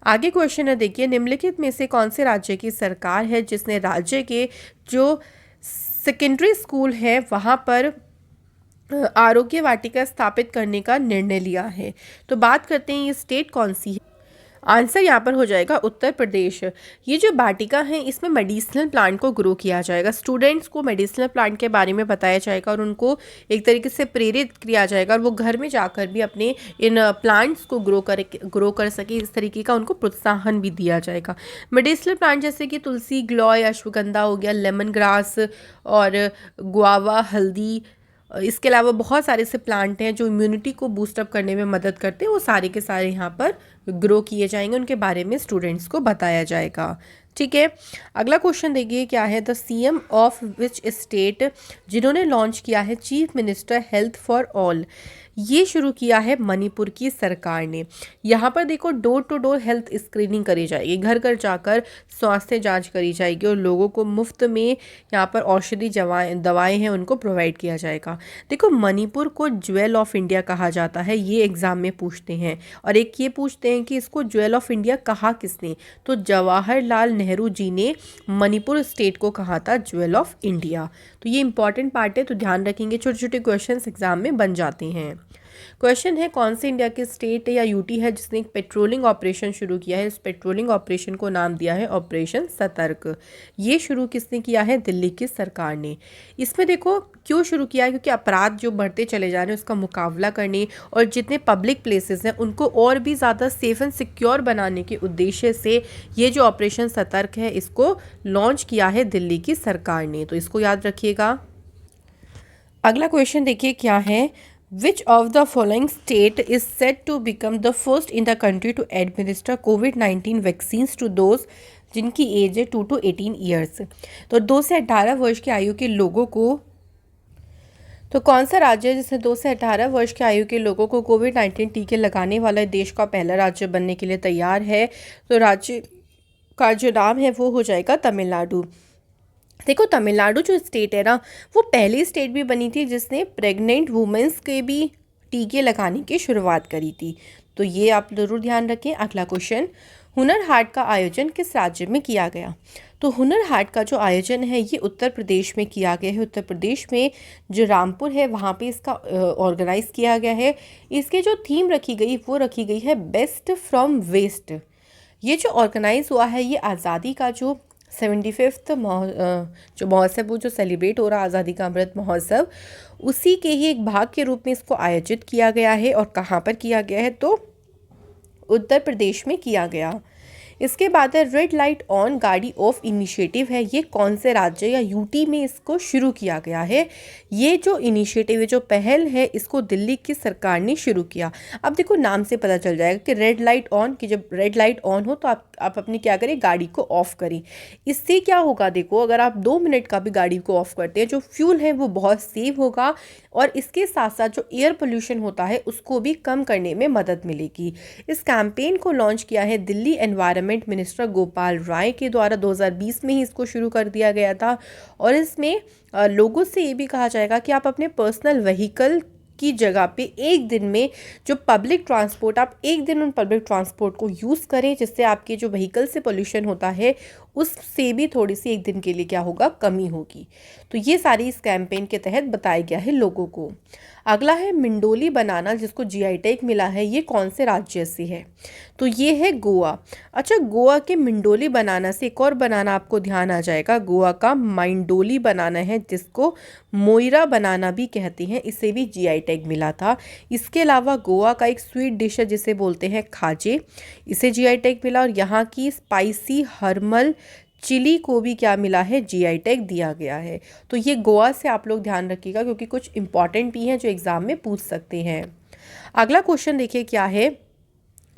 आगे क्वेश्चन है देखिए, निम्नलिखित में से कौन से राज्य की सरकार है जिसने राज्य के जो सेकेंडरी स्कूल है वहाँ पर आरोग्य वाटिका स्थापित करने का निर्णय लिया है? तो बात करते हैं ये स्टेट कौन सी है। आंसर यहाँ पर हो जाएगा उत्तर प्रदेश। ये जो वाटिका है इसमें मेडिसिनल प्लांट को ग्रो किया जाएगा। स्टूडेंट्स को मेडिसिनल प्लांट के बारे में बताया जाएगा और उनको एक तरीके से प्रेरित किया जाएगा और वो घर में जाकर भी अपने इन प्लांट्स को ग्रो कर सके, इस तरीके का उनको प्रोत्साहन भी दिया जाएगा। मेडिसिनल प्लांट जैसे कि तुलसी, गिलोय, अश्वगंधा हो गया, लेमन ग्रास और गुआवा, हल्दी, इसके अलावा बहुत सारे से प्लांट हैं जो इम्यूनिटी को बूस्टअप करने में मदद करते हैं। वो सारे के सारे यहाँ पर ग्रो किए जाएंगे, उनके बारे में स्टूडेंट्स को बताया जाएगा। ठीक है, अगला क्वेश्चन देखिए क्या है, the CM of which state जिन्होंने लॉन्च किया है chief minister health for all? ये शुरू किया है मणिपुर की सरकार ने। यहाँ पर देखो door to door health screening करी जाएगी, घर घर जाकर स्वास्थ्य जांच करी जाएगी और लोगों को मुफ्त में यहाँ पर औषधि दवाएं हैं उनको प्रोवाइड किया जाएगा। देखो मणिपुर को ज्वेल ऑफ इंडिया कहा जाता है, ये एग्जाम में पूछते हैं। और एक ये पूछते हैं कि इसको ज्वेल ऑफ इंडिया कहा किसने? तो जवाहरलाल नेहरू जी ने मणिपुर स्टेट को कहा था ज्वेल ऑफ इंडिया। तो ये इंपॉर्टेंट पार्ट है, तो ध्यान रखेंगे, छोटे छोटे क्वेश्चंस एग्जाम में बन जाते हैं। क्वेश्चन है कौन से इंडिया के स्टेट या यूटी है जिसने एक पेट्रोलिंग ऑपरेशन शुरू किया है? इस पेट्रोलिंग ऑपरेशन को नाम दिया है ऑपरेशन सतर्क। ये शुरू किसने किया है? दिल्ली की सरकार ने। इसमें देखो क्यों शुरू किया है, क्योंकि अपराध जो बढ़ते चले जा रहे हैं उसका मुकाबला करने और जितने पब्लिक प्लेसेस हैं उनको और भी ज़्यादा सेफ एंड सिक्योर बनाने के उद्देश्य से ये जो ऑपरेशन सतर्क है इसको लॉन्च किया है दिल्ली की सरकार ने। तो इसको याद रखिएगा। अगला क्वेश्चन देखिए क्या है, Which of the following state is said to become the first in the country to administer COVID-19 vaccines to those जिनकी एज है 2 to 18 ईयर्स? तो 2 से 18 वर्ष की आयु के लोगों को, तो कौन सा राज्य है जिसने 2 से 18 वर्ष की आयु के लोगों को कोविड-19 टीके लगाने वाला देश का पहला राज्य बनने के लिए तैयार है? तो राज्य का जो नाम है वो हो जाएगा तमिलनाडु। देखो तमिलनाडु जो स्टेट है ना वो पहली स्टेट भी बनी थी जिसने प्रेग्नेंट वुमेंस के भी टीके लगाने की शुरुआत करी थी। तो ये आप ज़रूर ध्यान रखें। अगला क्वेश्चन, हुनर हाट का आयोजन किस राज्य में किया गया? तो हुनर हाट का जो आयोजन है ये उत्तर प्रदेश में किया गया है। उत्तर प्रदेश में जो रामपुर है वहाँ पे इसका ऑर्गेनाइज किया गया है। इसके जो थीम रखी गई वो रखी गई है बेस्ट फ्रॉम वेस्ट। ये जो ऑर्गेनाइज हुआ है ये आज़ादी का जो 75th जो महोत्सव वो जो सेलिब्रेट हो रहा आज़ादी का अमृत महोत्सव, उसी के ही एक भाग के रूप में इसको आयोजित किया गया है। और कहाँ पर किया गया है? तो उत्तर प्रदेश में किया गया। इसके बाद है रेड लाइट ऑन गाड़ी ऑफ इनिशिएटिव है, ये कौन से राज्य या यूटी में इसको शुरू किया गया है। ये जो इनिशिएटिव है, जो पहल है, इसको दिल्ली की सरकार ने शुरू किया। अब देखो नाम से पता चल जाएगा कि रेड लाइट ऑन, कि जब रेड लाइट ऑन हो तो आप अपनी क्या करें, गाड़ी को ऑफ करें। इससे क्या होगा, देखो अगर आप 2 मिनट का भी गाड़ी को ऑफ करते हैं, जो फ्यूल है वो बहुत सेव होगा और इसके साथ साथ जो एयर पोल्यूशन होता है उसको भी कम करने में मदद मिलेगी। इस कैंपेन को लॉन्च किया है दिल्ली एनवायरनमेंट मिनिस्टर गोपाल राय के द्वारा। 2020 में ही इसको शुरू कर दिया गया था और इसमें लोगों से ये भी कहा जाएगा कि आप अपने पर्सनल व्हीकल की जगह पे एक दिन में जो पब्लिक ट्रांसपोर्ट, आप एक दिन उन पब्लिक ट्रांसपोर्ट को यूज़ करें, जिससे आपके जो व्हीकल से पोल्यूशन होता है उससे भी थोड़ी सी एक दिन के लिए क्या होगा, कमी होगी। तो ये सारी इस कैंपेन के तहत बताया गया है लोगों को। अगला है मंडोली बनाना, जिसको जीआई टैग मिला है, ये कौन से राज्य से है, तो ये है गोवा। अच्छा, गोवा के मंडोली बनाना से एक और बनाना आपको ध्यान आ जाएगा, गोवा का माइंडोली बनाना है, जिसको मोइरा बनाना भी कहते हैं, इसे भी जीआई टैग मिला था। इसके अलावा गोवा का एक स्वीट डिश है जिसे बोलते हैं खाजे, इसे जीआई टैग मिला। और यहाँ की स्पाइसी हर्मल चिली को भी क्या मिला है, जीआई टैग दिया गया है। तो ये गोवा से आप लोग ध्यान रखिएगा क्योंकि कुछ इंपॉर्टेंट भी हैं जो एग्जाम में पूछ सकते हैं। अगला क्वेश्चन देखिए क्या है,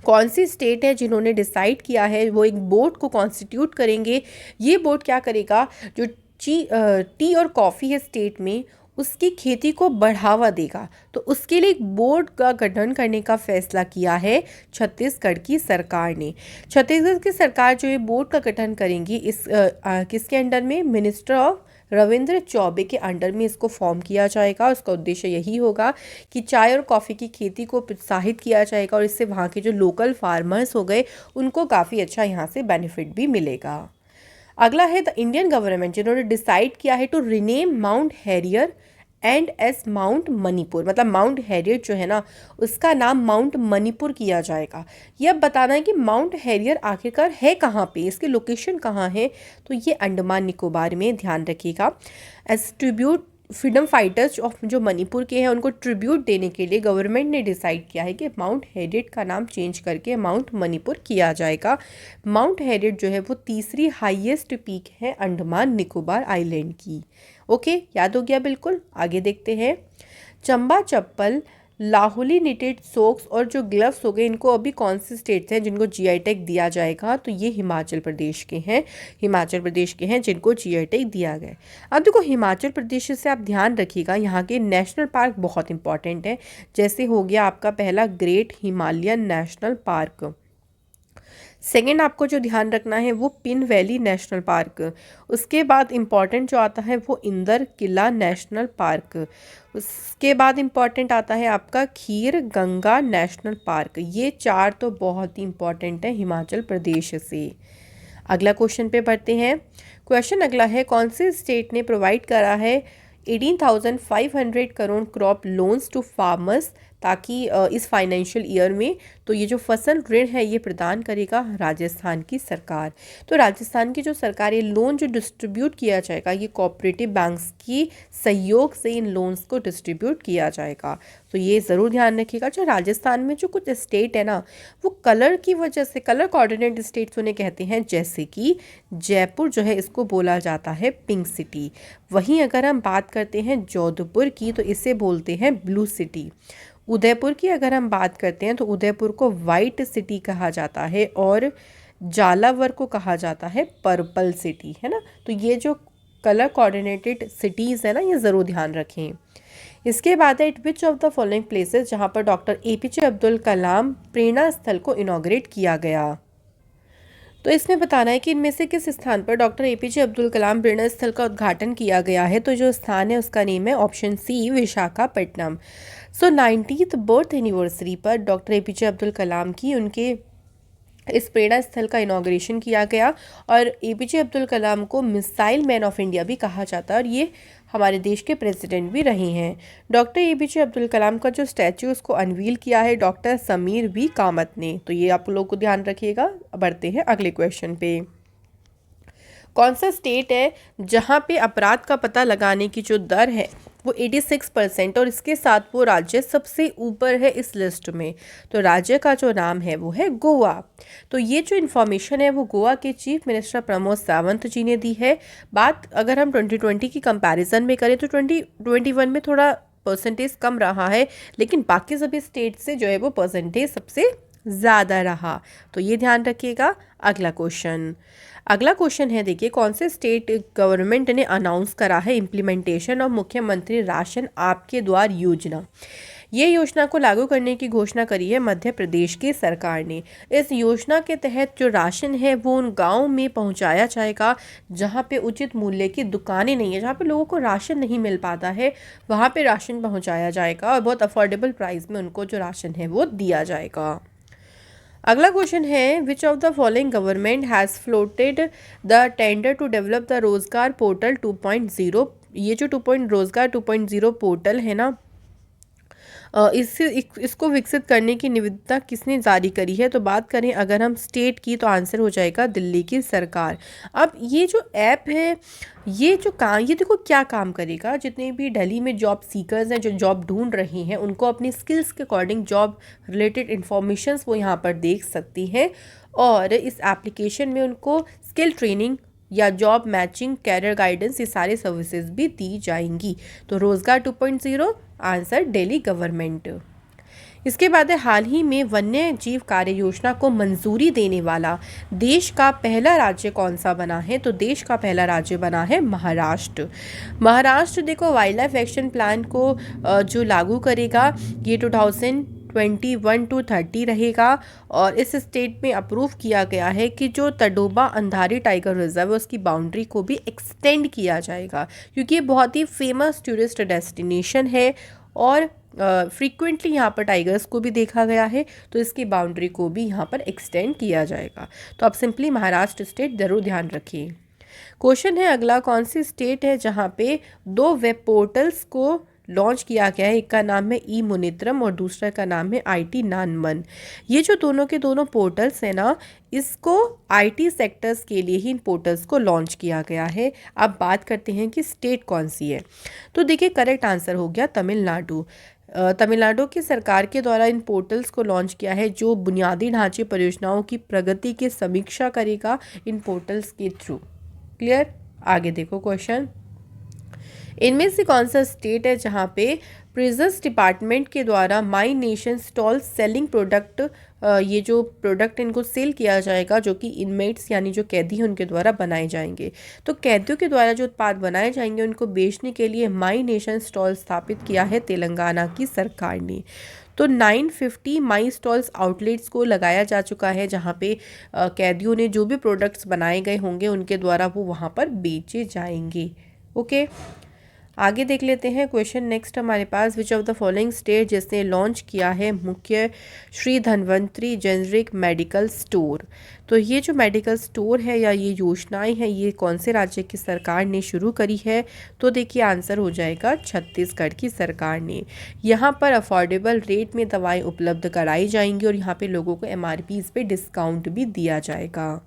कौन सी स्टेट है जिन्होंने डिसाइड किया है वो एक बोर्ड को कॉन्स्टिट्यूट करेंगे। ये बोर्ड क्या करेगा, जो टी और कॉफ़ी है स्टेट में, उसकी खेती को बढ़ावा देगा। तो उसके लिए एक बोर्ड का गठन करने का फैसला किया है छत्तीसगढ़ की सरकार ने। छत्तीसगढ़ की सरकार जो ये बोर्ड का गठन करेंगी, इस किसके अंडर में, मिनिस्टर ऑफ रविंद्र चौबे के अंडर में इसको फॉर्म किया जाएगा। उसका उद्देश्य यही होगा कि चाय और कॉफ़ी की खेती को प्रोत्साहित किया जाएगा और इससे वहाँ के जो लोकल फार्मर्स हो गए उनको काफ़ी अच्छा यहाँ से बेनिफिट भी मिलेगा। अगला है द इंडियन गवर्नमेंट, जिन्होंने डिसाइड किया है to rename Mount Harriet and as Mount Manipur, मतलब माउंट हैरियर जो है ना उसका नाम माउंट मणिपुर किया जाएगा। ये अब बताना है कि माउंट हैरियर आखिरकार है कहाँ पे, इसकी लोकेशन कहाँ है, तो ये अंडमान निकोबार में, ध्यान रखिएगा। As tribute freedom fighters of जो मणिपुर के हैं उनको ट्रिब्यूट देने के लिए गवर्नमेंट ने डिसाइड किया है कि माउंट हैरियट का नाम चेंज करके माउंट मणिपुर किया जाएगा। माउंट हैरियट जो है वो तीसरी हाईएस्ट पीक है अंडमान निकोबार आइलैंड की। ओके, याद हो गया बिल्कुल। आगे देखते हैं, चंबा चप्पल, लाहौली निटेड सोक्स और जो ग्लव्स हो गए, इनको अभी कौन से स्टेट्स हैं जिनको जीआई टैग दिया जाएगा, तो ये हिमाचल प्रदेश के हैं, हिमाचल प्रदेश के हैं जिनको जीआई टैग दिया गया। अब देखो हिमाचल प्रदेश से आप ध्यान रखिएगा, यहाँ के नेशनल पार्क बहुत इंपॉर्टेंट है। जैसे हो गया आपका पहला great Himalayan national park, second आपको जो ध्यान रखना है वो पिन वैली नेशनल पार्क, उसके बाद इम्पॉर्टेंट जो आता है वो इंदर किला नेशनल पार्क, उसके बाद इम्पॉर्टेंट आता है आपका खीर गंगा नेशनल पार्क। ये 4 तो बहुत ही इम्पॉर्टेंट है हिमाचल प्रदेश से। अगला क्वेश्चन पे बढ़ते हैं। क्वेश्चन अगला है, कौन से स्टेट ने प्रोवाइड करा है 18,500 crore crop loans to farmers, ताकि इस फाइनेंशियल ईयर में, तो ये जो फसल ऋण है ये प्रदान करेगा राजस्थान की सरकार। तो राजस्थान की जो सरकार, ये लोन जो डिस्ट्रीब्यूट किया जाएगा ये कोऑपरेटिव बैंक्स की सहयोग से इन लोन्स को डिस्ट्रीब्यूट किया जाएगा। तो ये ज़रूर ध्यान रखिएगा। जो राजस्थान में जो कुछ स्टेट है ना वो कलर की वजह से, कलर कोऑर्डिनेट स्टेट्स उन्हें कहते हैं, जैसे कि जयपुर जो है इसको बोला जाता है पिंक सिटी। वहीं अगर हम बात करते हैं जोधपुर की तो इसे बोलते हैं ब्लू सिटी। उदयपुर की अगर हम बात करते हैं तो उदयपुर को वाइट सिटी कहा जाता है और जालावर को कहा जाता है पर्पल सिटी, है ना। तो ये जो कलर कोऑर्डिनेटेड सिटीज़ है ना ये ज़रूर ध्यान रखें। इसके बाद है, it which of the following places जहाँ पर डॉक्टर एपीजे अब्दुल कलाम प्रेरणा स्थल को इनॉग्रेट किया गया। तो इसमें बताना है कि इनमें से किस स्थान पर डॉक्टर एपीजे अब्दुल कलाम प्रेरणा स्थल का उद्घाटन किया गया है। तो जो स्थान है उसका नेम है ऑप्शन सी, विशाखापट्टनम। सो 90th बर्थ एनिवर्सरी पर डॉक्टर एपीजे अब्दुल कलाम की, उनके इस प्रेरणा स्थल का इनॉग्रेशन किया गया। और एपीजे अब्दुल कलाम को मिसाइल मैन ऑफ इंडिया भी कहा जाता है और ये हमारे देश के प्रेसिडेंट भी रहे हैं। डॉक्टर एपीजे अब्दुल कलाम का जो स्टैचू उसको अनवील किया है डॉक्टर समीर वी कामत ने। तो ये आप लोगों को ध्यान रखिएगा। बढ़ते हैं अगले क्वेश्चन पे। कौन सा स्टेट है जहाँ पे अपराध का पता लगाने की जो दर है वो 86% और इसके साथ वो राज्य सबसे ऊपर है इस लिस्ट में। तो राज्य का जो नाम है वो है गोवा। तो ये जो इन्फॉर्मेशन है वो गोवा के चीफ मिनिस्टर प्रमोद सावंत जी ने दी है। बात अगर हम 2020 की कंपैरिजन में करें तो 2021 में थोड़ा परसेंटेज कम रहा है, लेकिन बाकी सभी स्टेट से जो है वो परसेंटेज सबसे ज़्यादा रहा। तो ये ध्यान रखिएगा। अगला क्वेश्चन है, देखिए, कौन से स्टेट गवर्नमेंट ने अनाउंस करा है इम्प्लीमेंटेशन ऑफ मुख्यमंत्री राशन आपके द्वार योजना। ये योजना को लागू करने की घोषणा करी है मध्य प्रदेश की सरकार ने। इस योजना के तहत जो राशन है वो उन गाँव में पहुंचाया जाएगा जहां पे उचित मूल्य की दुकानें नहीं है, जहां पे लोगों को राशन नहीं मिल पाता है, वहां पे राशन पहुंचाया जाएगा और बहुत अफोर्डेबल प्राइस में उनको जो राशन है वो दिया जाएगा। अगला क्वेश्चन है, which of the following government has floated the tender to develop the Rozgar portal 2.0। ये जो रोजगार 2.0 पोर्टल है ना, इसको विकसित करने की निविदा किसने जारी करी है। तो बात करें अगर हम स्टेट की तो आंसर हो जाएगा दिल्ली की सरकार। अब ये जो ऐप है ये देखो क्या काम करेगा, जितने भी दिल्ली में जॉब सीकर्स हैं जो जॉब ढूंढ रहे हैं उनको अपनी स्किल्स के अकॉर्डिंग जॉब रिलेटेड इन्फॉर्मेशंस वो यहाँ पर देख सकती हैं और इस एप्लीकेशन में उनको स्किल ट्रेनिंग या जॉब मैचिंग, कैरियर गाइडेंस, ये सारे सर्विसेज भी दी जाएंगी। तो रोजगार 2.0 आंसर दिल्ली गवर्नमेंट। इसके बाद है, हाल ही में वन्य जीव कार्य योजना को मंजूरी देने वाला देश का पहला राज्य कौन सा बना है। तो देश का पहला राज्य बना है महाराष्ट्र। महाराष्ट्र देखो वाइल्ड लाइफ एक्शन प्लान को जो लागू करेगा ये 2021 to 30 रहेगा और इस स्टेट में अप्रूव किया गया है कि जो तडोबा अंधारी टाइगर रिजर्व है उसकी बाउंड्री को भी एक्सटेंड किया जाएगा, क्योंकि ये बहुत ही फेमस टूरिस्ट डेस्टिनेशन है और फ्रीक्वेंटली यहाँ पर टाइगर्स को भी देखा गया है, तो इसकी बाउंड्री को भी यहाँ पर एक्सटेंड किया जाएगा। तो आप सिंपली महाराष्ट्र स्टेट ज़रूर ध्यान रखिए। क्वेश्चन है अगला, कौन सी स्टेट है जहाँ पे 2 वेब पोर्टल्स को लॉन्च किया गया है। एक का नाम है ई मुनित्रम और दूसरा का नाम है IT नानमन। ये जो दोनों के दोनों पोर्टल्स हैं ना, इसको IT सेक्टर्स के लिए ही इन पोर्टल्स को लॉन्च किया गया है। अब बात करते हैं कि स्टेट कौन सी है। तो देखिए करेक्ट आंसर हो गया तमिलनाडु। तमिलनाडु की सरकार के द्वारा इन पोर्टल्स को लॉन्च किया है जो बुनियादी ढांचे परियोजनाओं की प्रगति की समीक्षा करेगा इन पोर्टल्स के थ्रू। क्लियर। आगे देखो क्वेश्चन, इनमें से कौन सा स्टेट है जहां पे प्रिजन्स डिपार्टमेंट के द्वारा my nation stall selling product, ये जो प्रोडक्ट इनको सेल किया जाएगा जो कि इनमेट्स यानी जो कैदी हैं उनके द्वारा बनाए जाएंगे। तो कैदियों के द्वारा जो उत्पाद बनाए जाएंगे उनको बेचने के लिए माई नेशन स्टॉल स्थापित किया है तेलंगाना की सरकार ने। तो 950 माई स्टॉल्स आउटलेट्स को लगाया जा चुका है जहाँ पे कैदियों ने जो भी प्रोडक्ट्स बनाए गए होंगे उनके द्वारा वो वहाँ पर बेचे जाएंगे। ओके, आगे देख लेते हैं क्वेश्चन नेक्स्ट हमारे पास, which of the following state जिसने लॉन्च किया है Mukhya Shri Dhanvantari generic medical store. तो ये जो मेडिकल स्टोर है या ये योजनाएं हैं ये कौन से राज्य की सरकार ने शुरू करी है। तो देखिए आंसर हो जाएगा छत्तीसगढ़ की सरकार ने। यहाँ पर अफोर्डेबल रेट में दवाएं उपलब्ध कराई जाएंगी और यहाँ पे लोगों को MRPs पे डिस्काउंट भी दिया जाएगा।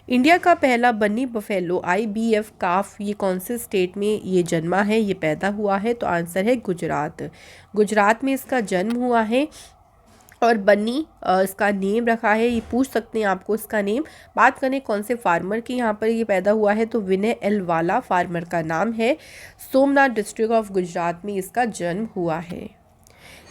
इंडिया का पहला बन्नी बफेलो IBF काफ ये कौन से स्टेट में ये जन्मा है, ये पैदा हुआ है। तो आंसर है गुजरात। गुजरात में इसका जन्म हुआ है और बन्नी इसका नेम रखा है। ये पूछ सकते हैं आपको इसका नेम। बात करें कौन से फार्मर की यहाँ पर ये पैदा हुआ है तो विनय एल वाला फार्मर का नाम है। सोमनाथ डिस्ट्रिक्ट ऑफ गुजरात में इसका जन्म हुआ है।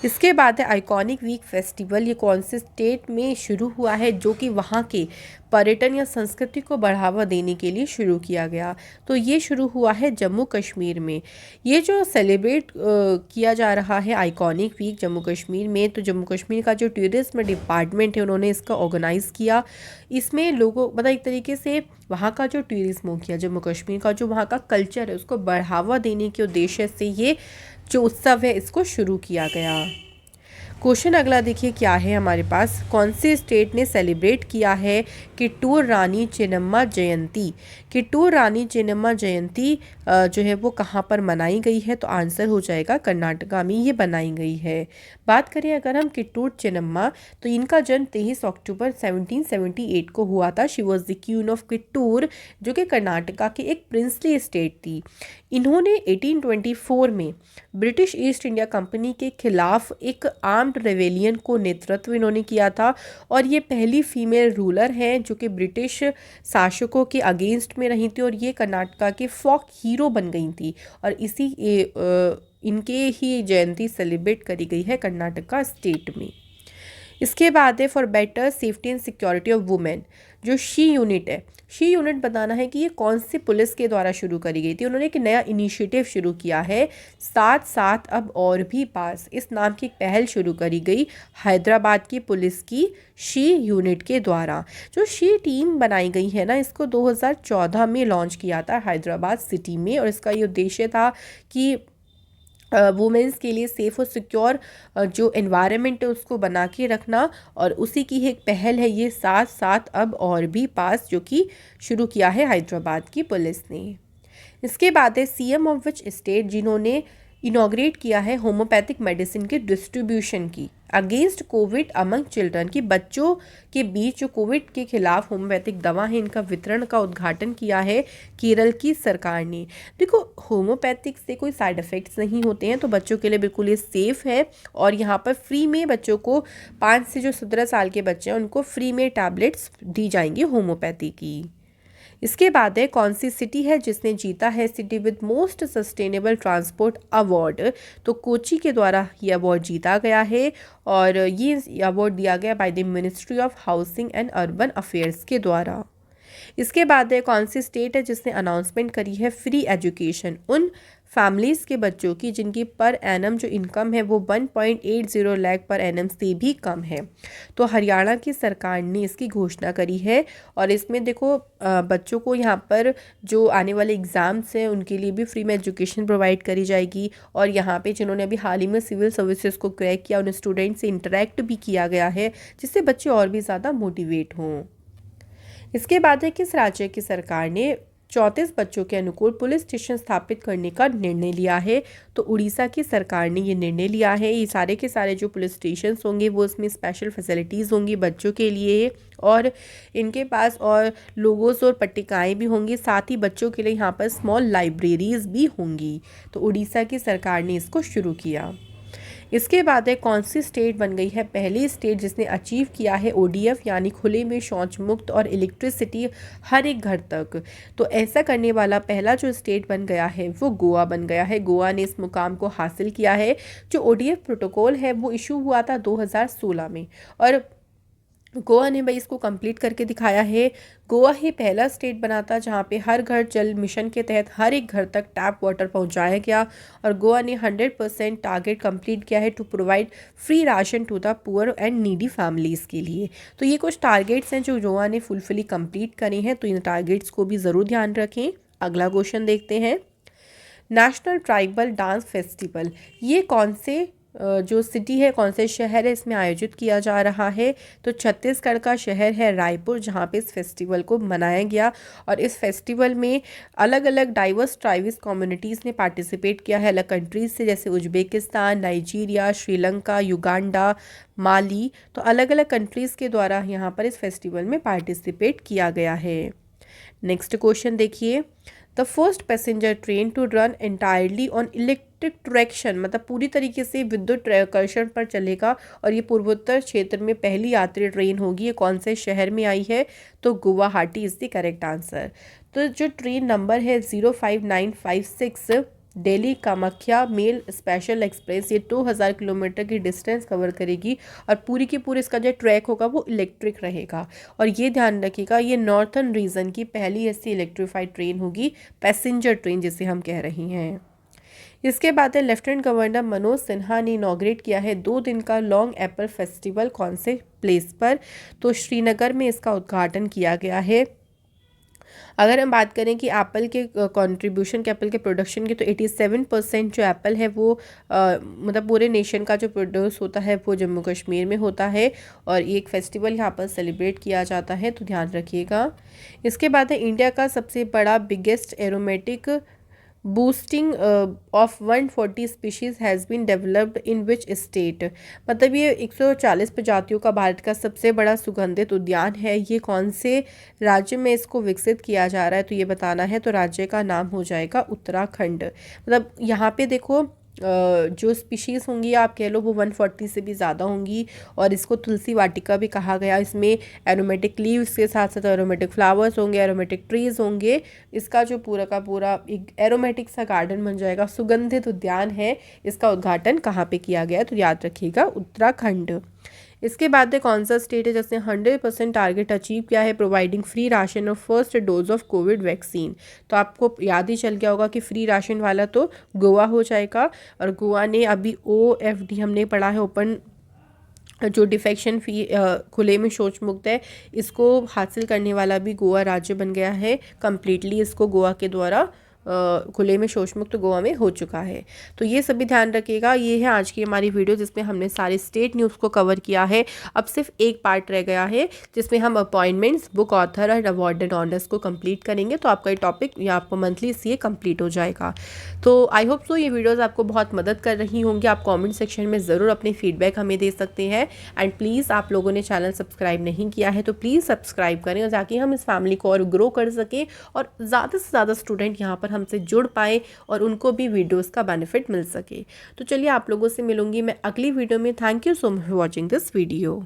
इसके बाद है आइकॉनिक वीक फेस्टिवल, ये कौन से स्टेट में शुरू हुआ है जो कि वहाँ के पर्यटन या संस्कृति को बढ़ावा देने के लिए शुरू किया गया। तो ये शुरू हुआ है जम्मू कश्मीर में। ये जो सेलिब्रेट किया जा रहा है आइकॉनिक वीक जम्मू कश्मीर में, तो जम्मू कश्मीर का जो टूरिज्म डिपार्टमेंट है उन्होंने इसका ऑर्गेनाइज़ किया। इसमें लोगों मतलब एक तरीके से वहाँ का जो टूरिज्म हो गया जम्मू कश्मीर का जो वहाँ का कल्चर है उसको बढ़ावा देने के उद्देश्य से ये जो उत्सव है इसको शुरू किया गया। क्वेश्चन अगला देखिए क्या है हमारे पास, कौन से स्टेट ने सेलिब्रेट किया है किट्टूर रानी चेन्नम्मा जयंती। किट्टूर रानी चेन्नम्मा जयंती जो है वो कहाँ पर मनाई गई है, तो आंसर हो जाएगा कर्नाटका में ये बनाई गई है। बात करें अगर हम किट्टूर चेन्नम्मा, तो इनका जन्म 23 अक्टूबर 1778 को हुआ था। She was the queen of Kittur, जो कि कर्नाटका की एक प्रिंसली स्टेट थी। इन्होंने 1824 में ब्रिटिश ईस्ट इंडिया कंपनी के खिलाफ एक आर्म्ड रेवेलियन को नेतृत्व इन्होंने किया था, और ये पहली फीमेल रूलर हैं जो कि ब्रिटिश शासकों के अगेंस्ट में रही थी, और ये कर्नाटका के फोक हीरो बन गई थी, और इनके ही जयंती सेलिब्रेट करी गई है कर्नाटका स्टेट में। इसके बाद है for better safety and security of women, जो शी यूनिट है। शी यूनिट बताना है कि ये कौन सी पुलिस के द्वारा शुरू करी गई थी। उन्होंने एक नया इनिशिएटिव शुरू किया है, साथ साथ अब और भी पास, इस नाम की एक पहल शुरू करी गई हैदराबाद की पुलिस की शी यूनिट के द्वारा। जो शी टीम बनाई गई है ना, इसको 2014 में लॉन्च किया था हैदराबाद सिटी में, और इसका ये उद्देश्य था कि वुमेंस के लिए सेफ़ और सिक्योर जो एनवायरनमेंट है उसको बना के रखना, और उसी की एक पहल है ये, साथ साथ अब और भी पास, जो कि शुरू किया है हैदराबाद की पुलिस ने। इसके बाद है सीएम ऑफ विच स्टेट, जिन्होंने इनॉग्रेट किया है होम्योपैथिक मेडिसिन के डिस्ट्रीब्यूशन की अगेंस्ट कोविड अमंग चिल्ड्रन, की बच्चों के बीच जो कोविड के खिलाफ होम्योपैथिक दवा है इनका वितरण का उद्घाटन किया है केरल की सरकार ने। देखो, होम्योपैथिक से कोई साइड इफ़ेक्ट्स नहीं होते हैं, तो बच्चों के लिए बिल्कुल ये सेफ़ है, और यहाँ पर फ्री में बच्चों को 5 से जो 17 साल के बच्चे हैं उनको फ्री में टैबलेट्स दी जाएंगी होम्योपैथी की। इसके बाद है कौन सी सिटी है जिसने जीता है city with most sustainable transport award. तो कोची के द्वारा ये अवार्ड जीता गया है, और ये अवार्ड दिया गया by the ministry of housing and urban affairs के द्वारा। इसके बाद है कौन सी स्टेट है जिसने अनाउंसमेंट करी है फ्री एजुकेशन उन फैमिलीज़ के बच्चों की जिनकी पर एनम जो इनकम है वो 1.80 लाख पर एनम से भी कम है। तो हरियाणा की सरकार ने इसकी घोषणा करी है, और इसमें देखो बच्चों को यहाँ पर जो आने वाले एग्ज़ाम्स हैं उनके लिए भी फ्री में एजुकेशन प्रोवाइड करी जाएगी, और यहाँ पे जिन्होंने अभी हाल ही में सिविल सर्विसेज को क्रैक किया उन स्टूडेंट से इंटरेक्ट भी किया गया है, जिससे बच्चे और भी ज़्यादा मोटिवेट हों। इसके बाद है किस राज्य की सरकार ने 34 बच्चों के अनुकूल पुलिस स्टेशन स्थापित करने का निर्णय लिया है। तो उड़ीसा की सरकार ने ये निर्णय लिया है। ये सारे के सारे जो पुलिस स्टेशन होंगे वो इसमें स्पेशल फैसिलिटीज़ होंगी बच्चों के लिए, और इनके पास और लोगोस और पट्टिकाएँ भी होंगी, साथ ही बच्चों के लिए यहाँ पर स्मॉल लाइब्रेरीज़ भी होंगी। तो उड़ीसा की सरकार ने इसको शुरू किया। इसके बाद है कौन सी स्टेट बन गई है पहली स्टेट जिसने अचीव किया है ओडीएफ यानी खुले में शौच मुक्त और इलेक्ट्रिसिटी हर एक घर तक। तो ऐसा करने वाला पहला जो स्टेट बन गया है वो गोवा बन गया है। गोवा ने इस मुकाम को हासिल किया है। जो ओडीएफ प्रोटोकॉल है वो इशू हुआ था 2016 में, और गोवा ने भाई इसको कंप्लीट करके दिखाया है। गोवा ही पहला स्टेट बना था जहाँ पे हर घर जल मिशन के तहत हर एक घर तक टैप वाटर पहुँचाया गया, और गोवा ने 100% टारगेट कंप्लीट किया है to provide free ration to the poor and needy families के लिए। तो ये कुछ टारगेट्स हैं जो गोवा ने फुलफिली कंप्लीट करे हैं, तो इन टारगेट्स को भी ज़रूर ध्यान रखें। अगला क्वेश्चन देखते हैं, नेशनल ट्राइबल डांस फेस्टिवल ये कौन से जो सिटी है, कौन से शहर है इसमें आयोजित किया जा रहा है। तो छत्तीसगढ़ का शहर है रायपुर, जहाँ पे इस फेस्टिवल को मनाया गया, और इस फेस्टिवल में अलग अलग डाइवर्स ट्राइब्स कम्युनिटीज़ ने पार्टिसिपेट किया है, अलग कंट्रीज से, जैसे उज्बेकिस्तान, नाइजीरिया, श्रीलंका, युगांडा, माली। तो अलग अलग कंट्रीज़ के द्वारा यहाँ पर इस फेस्टिवल में पार्टिसिपेट किया गया है। नेक्स्ट क्वेश्चन देखिए, the first passenger train to run entirely on electric traction, मतलब पूरी तरीके से विद्युत आकर्षण पर चलेगा, और ये पूर्वोत्तर क्षेत्र में पहली यात्री ट्रेन होगी। ये कौन से शहर में आई है, तो Guwahati is the correct answer. तो जो ट्रेन नंबर है 05956 Delhi Kamakhya mail special express, ये 2000 किलोमीटर की डिस्टेंस कवर करेगी, और पूरी की पूरी इसका जो ट्रैक होगा वो इलेक्ट्रिक रहेगा। और ये ध्यान रखिएगा, ये नॉर्थर्न रीजन की पहली ऐसी इलेक्ट्रीफाइड ट्रेन होगी, पैसेंजर ट्रेन जिसे हम कह रही हैं। इसके बाद है लेफ्टिनेंट गवर्नर मनोज सिन्हा ने इनॉग्रेट किया है 2 दिन का लॉन्ग एप्पल फेस्टिवल कौन से प्लेस पर, तो श्रीनगर में इसका उद्घाटन किया गया है। अगर हम बात करें कि एप्पल के कंट्रीब्यूशन के, एप्पल के प्रोडक्शन की, तो 87% जो एप्पल है वो मतलब पूरे नेशन का जो प्रोड्यूस होता है वो जम्मू कश्मीर में होता है। और ये एक फेस्टिवल यहाँ पर सेलिब्रेट किया जाता है, तो ध्यान रखिएगा। इसके बाद है इंडिया का सबसे बड़ा biggest aromatic boosting of 140 species has been developed in which state. मतलब ये 140 प्रजातियों का भारत का सबसे बड़ा सुगंधित उद्यान है, ये कौन से राज्य में इसको विकसित किया जा रहा है, तो ये बताना है। तो राज्य का नाम हो जाएगा उत्तराखंड। मतलब यहाँ पे देखो जो स्पीशीज़ होंगी आप कह लो वो 140 से भी ज़्यादा होंगी। और इसको तुलसी वाटिका भी कहा गया। इसमें एरोमेटिक लीव्स के साथ साथ एरोमेटिक फ्लावर्स होंगे, एरोमेटिक ट्रीज़ होंगे। इसका जो पूरा का पूरा एक एरोमेटिक सा गार्डन बन जाएगा, सुगंधित उद्यान है। इसका उद्घाटन कहाँ पे किया गया है, तो याद रखिएगा उत्तराखंड। इसके बाद है कौन सा स्टेट है जिसने 100% टारगेट अचीव किया है providing free ration of first dose of Covid vaccine. तो आपको याद ही चल गया होगा कि फ्री राशन वाला तो गोवा हो जाएगा। और गोवा ने अभी OFD हमने पढ़ा है, ओपन जो डिफेक्शन फी खुले में शौच मुक्त है, इसको हासिल करने वाला भी गोवा राज्य बन गया है। कम्प्लीटली इसको गोवा के द्वारा खुले में शौच मुक्त गोवा में हो चुका है। तो ये सभी ध्यान रखिएगा। ये है आज की हमारी वीडियो जिसमें हमने सारे स्टेट न्यूज़ को कवर किया है। अब सिर्फ एक पार्ट रह गया है जिसमें हम अपॉइंटमेंट्स, बुक ऑथर और अवार्ड एंड ऑनर्स को कंप्लीट करेंगे। तो आपका ये टॉपिक या आपको मंथली CA कंप्लीट हो जाएगा। तो आई होप सो ये वीडियोज़ आपको बहुत मदद कर रही होंगी। आप कॉमेंट सेक्शन में ज़रूर अपने फीडबैक हमें दे सकते हैं। एंड प्लीज़ आप लोगों ने चैनल सब्सक्राइब नहीं किया है तो प्लीज़ सब्सक्राइब करें, ताकि हम इस फैमिली को और ग्रो कर सकें और ज़्यादा से ज़्यादा स्टूडेंट यहाँ पर हमसे जुड़ पाए और उनको भी वीडियोस का बेनिफिट मिल सके। तो चलिए आप लोगों से मिलूंगी मैं अगली वीडियो में। Thank you so much for watching this video.